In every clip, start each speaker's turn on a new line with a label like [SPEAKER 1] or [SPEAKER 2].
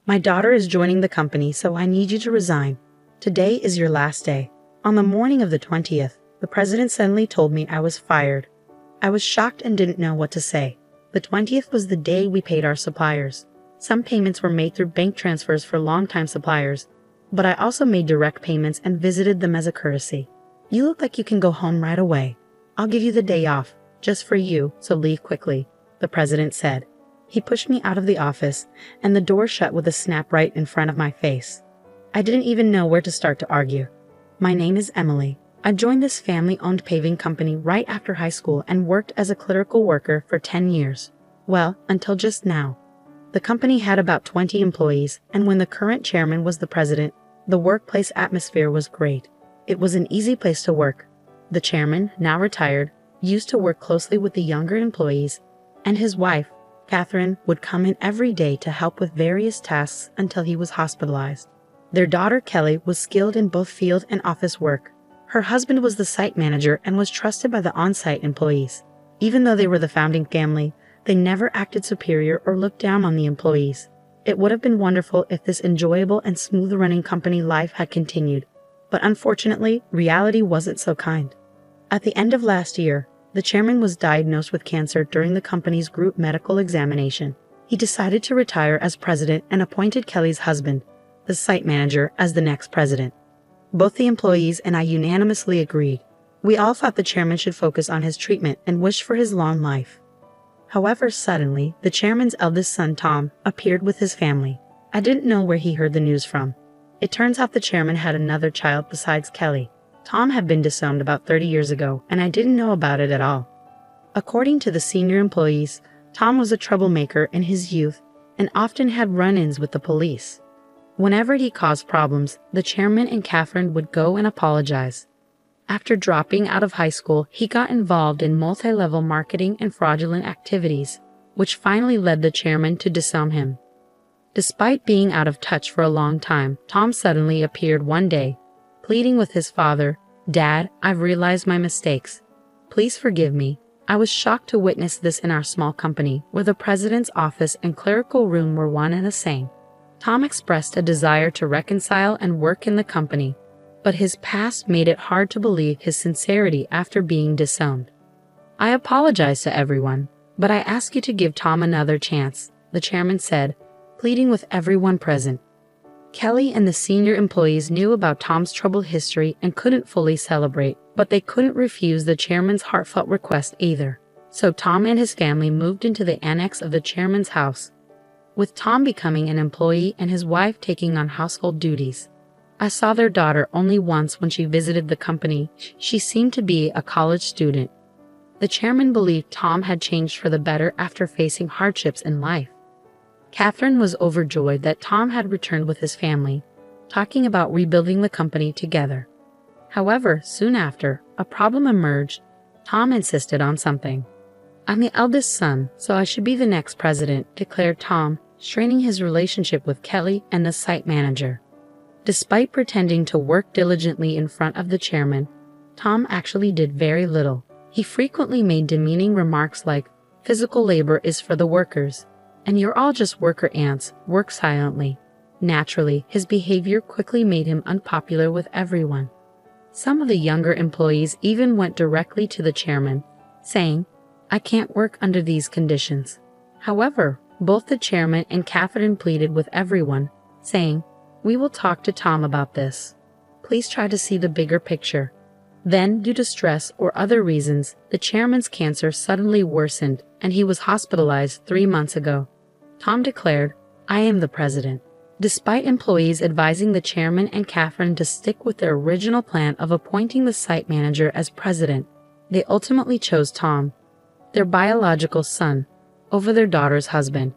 [SPEAKER 1] My daughter is joining the company, so I need you to resign. Today is your last day." On the morning of the 20th, the president suddenly told me I was fired. I was shocked and didn't know what to say. The 20th was the day we paid our suppliers. Some payments were made through bank transfers for longtime suppliers, but I also made direct payments and visited them as a courtesy. "You look like you can go home right away. I'll give you the day off, just for you, so leave quickly," the president said. He pushed me out of the office, and the door shut with a snap right in front of my face. I didn't even know where to start to argue. "My name is Emily. I joined this family-owned paving company right after high school and worked as a clerical worker for 10 years. Well, until just now. The company had about 20 employees, and when the current chairman was the president, the workplace atmosphere was great. It was an easy place to work. The chairman, now retired, used to work closely with the younger employees, and his wife, Catherine, would come in every day to help with various tasks until he was hospitalized. Their daughter, Kelly, was skilled in both field and office work. Her husband was the site manager and was trusted by the on-site employees. Even though they were the founding family, they never acted superior or looked down on the employees. It would have been wonderful if this enjoyable and smooth-running company life had continued, but unfortunately, reality wasn't so kind. At the end of last year, the chairman was diagnosed with cancer during the company's group medical examination. He decided to retire as president and appointed Kelly's husband, the site manager, as the next president. Both the employees and I unanimously agreed. We all thought the chairman should focus on his treatment and wish for his long life. However, suddenly, the chairman's eldest son, Tom, appeared with his family. I didn't know where he heard the news from. It turns out the chairman had another child besides Kelly. Tom had been disowned about 30 years ago, and I didn't know about it at all. According to the senior employees, Tom was a troublemaker in his youth and often had run-ins with the police. Whenever he caused problems, the chairman and Catherine would go and apologize. After dropping out of high school, he got involved in multi-level marketing and fraudulent activities, which finally led the chairman to disown him. Despite being out of touch for a long time, Tom suddenly appeared one day, pleading with his father, "Dad, I've realized my mistakes. Please forgive me." I was shocked to witness this in our small company, where the president's office and clerical room were one and the same. Tom expressed a desire to reconcile and work in the company, but his past made it hard to believe his sincerity after being disowned. "I apologize to everyone, but I ask you to give Tom another chance," the chairman said, pleading with everyone present. Kelly and the senior employees knew about Tom's troubled history and couldn't fully celebrate, but they couldn't refuse the chairman's heartfelt request either. So Tom and his family moved into the annex of the chairman's house, with Tom becoming an employee and his wife taking on household duties. I saw their daughter only once when she visited the company. She seemed to be a college student. The chairman believed Tom had changed for the better after facing hardships in life. Catherine was overjoyed that Tom had returned with his family, talking about rebuilding the company together. However, soon after, a problem emerged. Tom insisted on something. "I'm the eldest son, so I should be the next president," declared Tom, straining his relationship with Kelly and the site manager. Despite pretending to work diligently in front of the chairman, Tom actually did very little. He frequently made demeaning remarks like, "Physical labor is for the workers, and you're all just worker ants, work silently." Naturally, his behavior quickly made him unpopular with everyone. Some of the younger employees even went directly to the chairman, saying, "I can't work under these conditions." However, both the chairman and Catherine pleaded with everyone, saying, "We will talk to Tom about this. Please try to see the bigger picture." Then, due to stress or other reasons, the chairman's cancer suddenly worsened and he was hospitalized 3 months ago. Tom declared, "I am the president." Despite employees advising the chairman and Catherine to stick with their original plan of appointing the site manager as president, they ultimately chose Tom, their biological son, over their daughter's husband.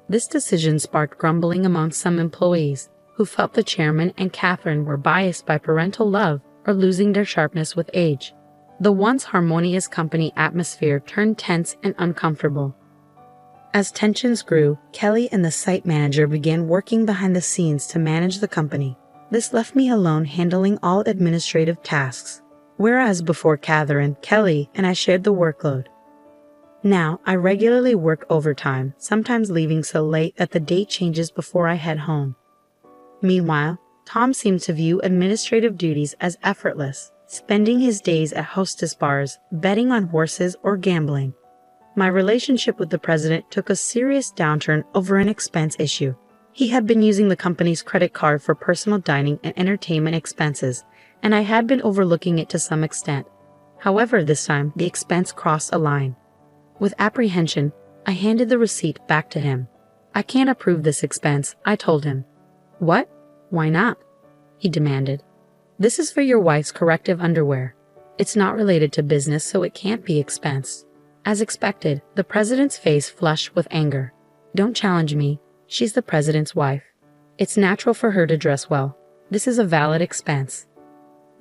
[SPEAKER 1] This decision sparked grumbling among some employees, who felt the chairman and Catherine were biased by parental love or losing their sharpness with age. The once harmonious company atmosphere turned tense and uncomfortable. As tensions grew, Kelly and the site manager began working behind the scenes to manage the company. This left me alone handling all administrative tasks, whereas before Catherine, Kelly, and I shared the workload. Now, I regularly work overtime, sometimes leaving so late that the date changes before I head home. Meanwhile, Tom seems to view administrative duties as effortless, spending his days at hostess bars, betting on horses, or gambling. My relationship with the president took a serious downturn over an expense issue. He had been using the company's credit card for personal dining and entertainment expenses, and I had been overlooking it to some extent. However, this time, the expense crossed a line. With apprehension, I handed the receipt back to him. "I can't approve this expense," I told him. "What? Why not?" he demanded. "This is for your wife's corrective underwear. It's not related to business, so it can't be expense." As expected, the president's face flushed with anger. "Don't challenge me. She's the president's wife. It's natural for her to dress well. This is a valid expense."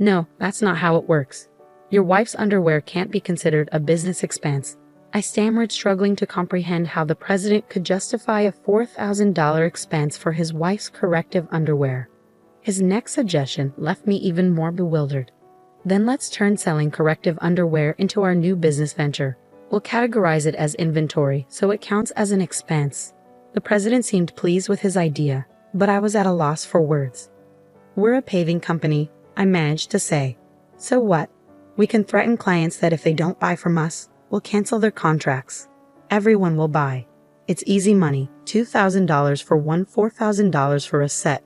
[SPEAKER 1] "No, that's not how it works. Your wife's underwear can't be considered a business expense," I stammered, struggling to comprehend how the president could justify a $4,000 expense for his wife's corrective underwear. His next suggestion left me even more bewildered. "Then let's turn selling corrective underwear into our new business venture. We'll categorize it as inventory, so it counts as an expense." The president seemed pleased with his idea, but I was at a loss for words. "We're a paving company," I managed to say. "So what? We can threaten clients that if they don't buy from us, we'll cancel their contracts. Everyone will buy. It's easy money, $2,000 for one, $4,000 for a set."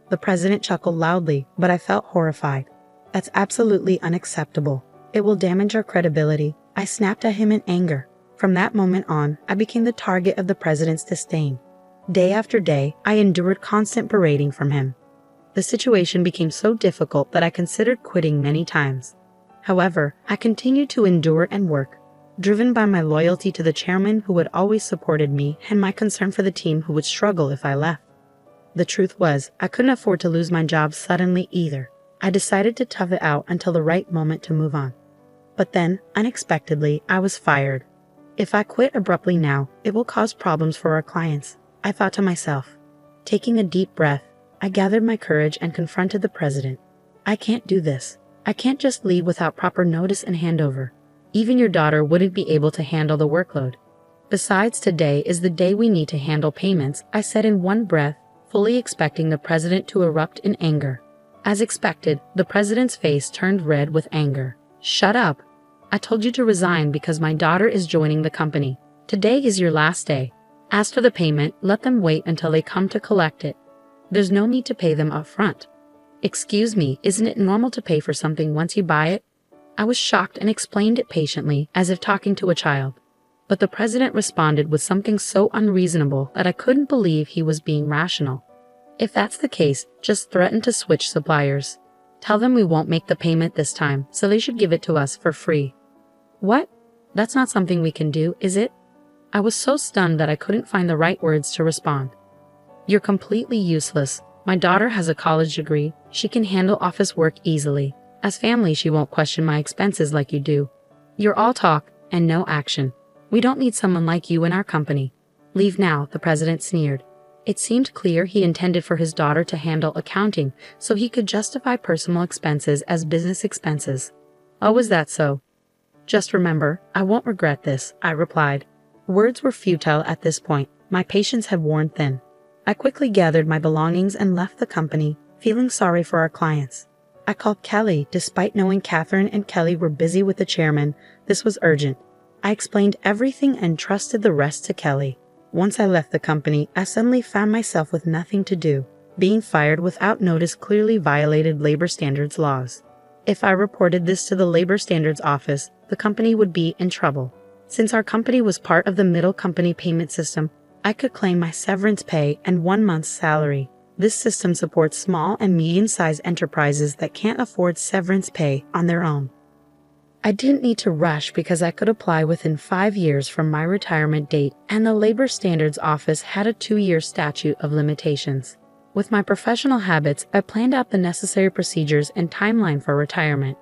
[SPEAKER 1] The president chuckled loudly, but I felt horrified. "That's absolutely unacceptable. It will damage our credibility," I snapped at him in anger. From that moment on, I became the target of the president's disdain. Day after day, I endured constant berating from him. The situation became so difficult that I considered quitting many times. However, I continued to endure and work, driven by my loyalty to the chairman who had always supported me and my concern for the team who would struggle if I left. The truth was, I couldn't afford to lose my job suddenly either. I decided to tough it out until the right moment to move on. But then, unexpectedly, I was fired. If I quit abruptly now, it will cause problems for our clients, I thought to myself. Taking a deep breath, I gathered my courage and confronted the president. "I can't do this. I can't just leave without proper notice and handover. Even your daughter wouldn't be able to handle the workload. Besides, today is the day we need to handle payments," I said in one breath, fully expecting the president to erupt in anger. As expected, the president's face turned red with anger. "Shut up. I told you to resign because my daughter is joining the company. Today is your last day. As for the payment, let them wait until they come to collect it. There's no need to pay them up front." "Excuse me, isn't it normal to pay for something once you buy it?" I was shocked and explained it patiently, as if talking to a child. But the president responded with something so unreasonable that I couldn't believe he was being rational. "If that's the case, just threaten to switch suppliers. Tell them we won't make the payment this time, so they should give it to us for free." "What? That's not something we can do, is it?" I was so stunned that I couldn't find the right words to respond. "You're completely useless. My daughter has a college degree. She can handle office work easily. As family, she won't question my expenses like you do. You're all talk and no action. We don't need someone like you in our company. Leave now," the president sneered. It seemed clear he intended for his daughter to handle accounting so he could justify personal expenses as business expenses. "Oh, is that so? Just remember, I won't regret this," I replied. Words were futile at this point. My patience had worn thin. I quickly gathered my belongings and left the company, feeling sorry for our clients. I called Kelly, despite knowing Catherine and Kelly were busy with the chairman. This was urgent. I explained everything and trusted the rest to Kelly. Once I left the company, I suddenly found myself with nothing to do. Being fired without notice clearly violated labor standards laws. If I reported this to the labor standards office, the company would be in trouble. Since our company was part of the middle company payment system, I could claim my severance pay and 1 month's salary. This system supports small and medium-sized enterprises that can't afford severance pay on their own. I didn't need to rush because I could apply within 5 years from my retirement date, and the Labor Standards Office had a 2-year statute of limitations. With my professional habits, I planned out the necessary procedures and timeline for retirement.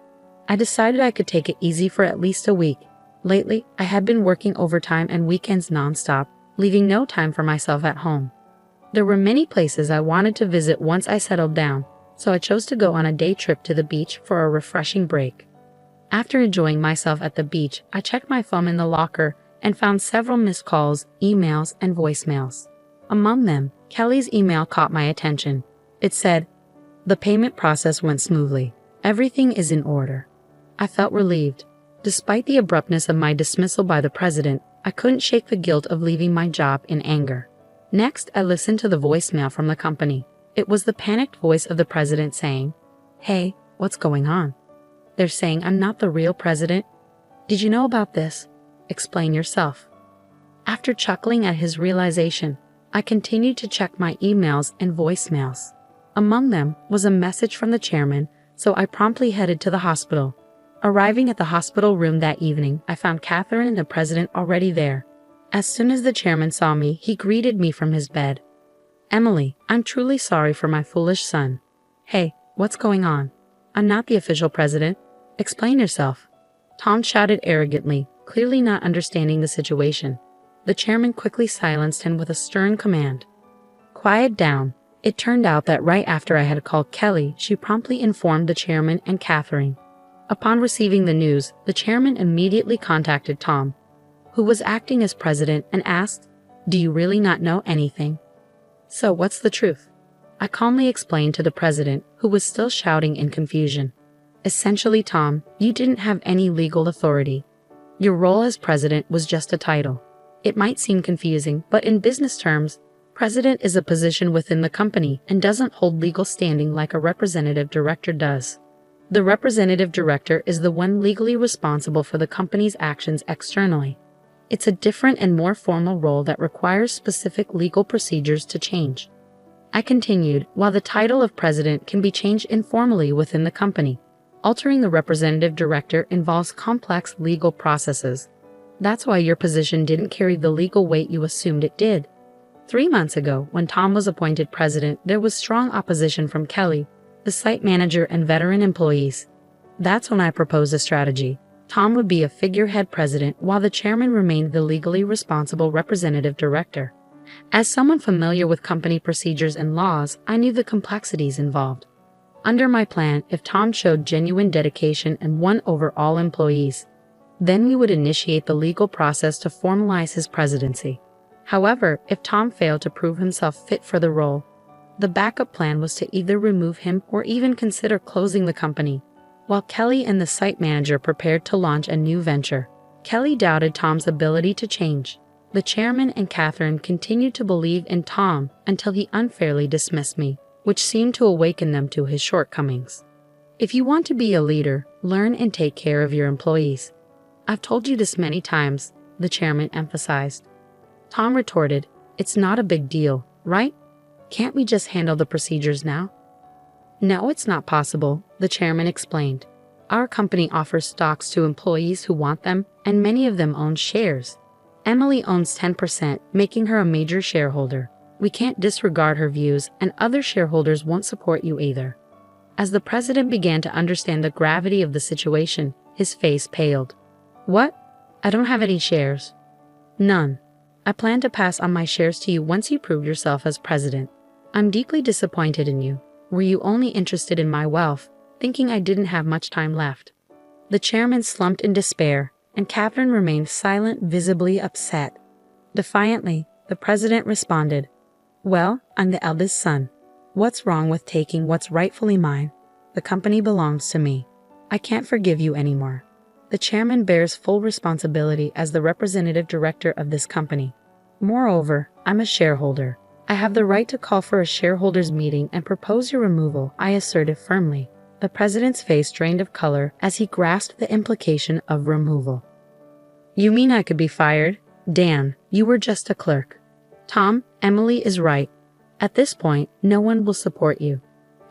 [SPEAKER 1] I decided I could take it easy for at least a week. Lately, I had been working overtime and weekends nonstop, leaving no time for myself at home. There were many places I wanted to visit once I settled down, so I chose to go on a day trip to the beach for a refreshing break. After enjoying myself at the beach, I checked my phone in the locker and found several missed calls, emails, and voicemails. Among them, Kelly's email caught my attention. It said, "The payment process went smoothly. Everything is in order." I felt relieved. Despite the abruptness of my dismissal by the president, I couldn't shake the guilt of leaving my job in anger. Next, I listened to the voicemail from the company. It was the panicked voice of the president saying, "Hey, what's going on? They're saying I'm not the real president. Did you know about this? Explain yourself." After chuckling at his realization, I continued to check my emails and voicemails. Among them was a message from the chairman, so I promptly headed to the hospital. Arriving at the hospital room that evening, I found Catherine and the president already there. As soon as the chairman saw me, he greeted me from his bed. "Emily, I'm truly sorry for my foolish son." "Hey, what's going on? I'm not the official president. Explain yourself." Tom shouted arrogantly, clearly not understanding the situation. The chairman quickly silenced him with a stern command. "Quiet down." It turned out that right after I had called Kelly, she promptly informed the chairman and Catherine. Upon receiving the news, the chairman immediately contacted Tom, who was acting as president, and asked, "Do you really not know anything? So what's the truth?" I calmly explained to the president, who was still shouting in confusion. "Essentially, Tom, you didn't have any legal authority. Your role as president was just a title. It might seem confusing, but in business terms, president is a position within the company and doesn't hold legal standing like a representative director does. The representative director is the one legally responsible for the company's actions externally. It's a different and more formal role that requires specific legal procedures to change." I continued, "While the title of president can be changed informally within the company, altering the representative director involves complex legal processes. That's why your position didn't carry the legal weight you assumed it did." 3 months ago, when Tom was appointed president, there was strong opposition from Kelly, the site manager, and veteran employees. That's when I proposed a strategy. Tom would be a figurehead president while the chairman remained the legally responsible representative director. As someone familiar with company procedures and laws, I knew the complexities involved. Under my plan, if Tom showed genuine dedication and won over all employees, then we would initiate the legal process to formalize his presidency. However, if Tom failed to prove himself fit for the role, the backup plan was to either remove him or even consider closing the company. While Kelly and the site manager prepared to launch a new venture, Kelly doubted Tom's ability to change. The chairman and Catherine continued to believe in Tom until he unfairly dismissed me, which seemed to awaken them to his shortcomings. "If you want to be a leader, learn and take care of your employees. I've told you this many times," the chairman emphasized. Tom retorted, "It's not a big deal, right? Can't we just handle the procedures now?" "No, it's not possible," the chairman explained. "Our company offers stocks to employees who want them, and many of them own shares. Emily owns 10%, making her a major shareholder. We can't disregard her views, and other shareholders won't support you either." As the president began to understand the gravity of the situation, his face paled. "What? I don't have any shares." "None. I plan to pass on my shares to you once you prove yourself as president. I'm deeply disappointed in you. Were you only interested in my wealth, thinking I didn't have much time left?" The chairman slumped in despair, and Catherine remained silent, visibly upset. Defiantly, the president responded, "Well, I'm the eldest son. What's wrong with taking what's rightfully mine? The company belongs to me. I can't forgive you anymore. The chairman bears full responsibility as the representative director of this company. Moreover, I'm a shareholder. I have the right to call for a shareholders' meeting and propose your removal," I asserted firmly. The president's face drained of color as he grasped the implication of removal. "You mean I could be fired? Dan, you were just a clerk." "Tom, Emily is right. At this point, no one will support you.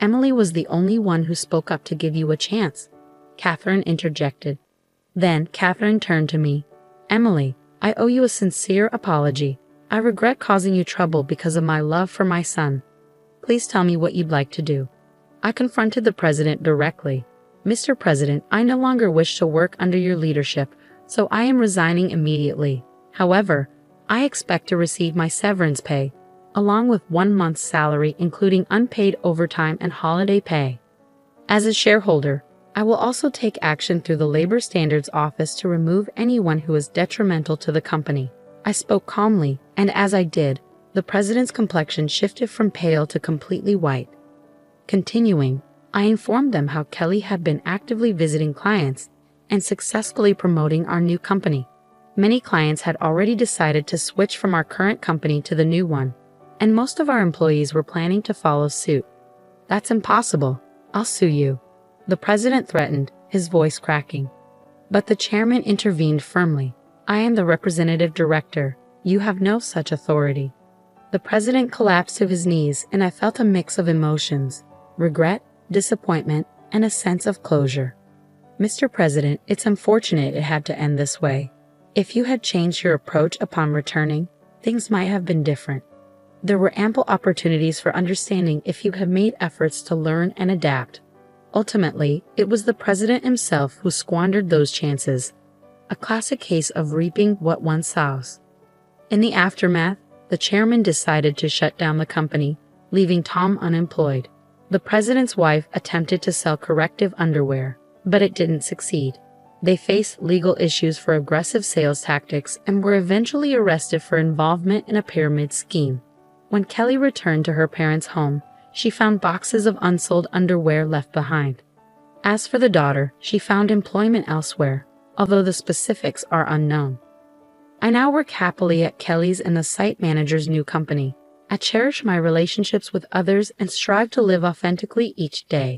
[SPEAKER 1] Emily was the only one who spoke up to give you a chance," Catherine interjected. Then Catherine turned to me. "Emily, I owe you a sincere apology. I regret causing you trouble because of my love for my son. Please tell me what you'd like to do." I confronted the president directly. "Mr. President, I no longer wish to work under your leadership, so I am resigning immediately. However, I expect to receive my severance pay, along with 1 month's salary including unpaid overtime and holiday pay. As a shareholder, I will also take action through the Labor Standards Office to remove anyone who is detrimental to the company. I spoke calmly, and as I did, the president's complexion shifted from pale to completely white. Continuing, I informed them how Kelly had been actively visiting clients and successfully promoting our new company. Many clients had already decided to switch from our current company to the new one, and most of our employees were planning to follow suit. That's impossible. I'll sue you, the president threatened, his voice cracking. But the chairman intervened firmly. I am the representative director. You have no such authority. The president collapsed to his knees, and I felt a mix of emotions: regret, disappointment, and a sense of closure. Mr. President, it's unfortunate it had to end this way. If you had changed your approach upon returning, things might have been different. There were ample opportunities for understanding if you had made efforts to learn and adapt. Ultimately, it was the president himself who squandered those chances, a classic case of reaping what one sows. In the aftermath, the chairman decided to shut down the company, leaving Tom unemployed. The president's wife attempted to sell corrective underwear, but it didn't succeed. They faced legal issues for aggressive sales tactics and were eventually arrested for involvement in a pyramid scheme. When Kelly returned to her parents' home, she found boxes of unsold underwear left behind. As for the daughter, she found employment elsewhere, although the specifics are unknown. I now work happily at Kelly's and the site manager's new company. I cherish my relationships with others and strive to live authentically each day.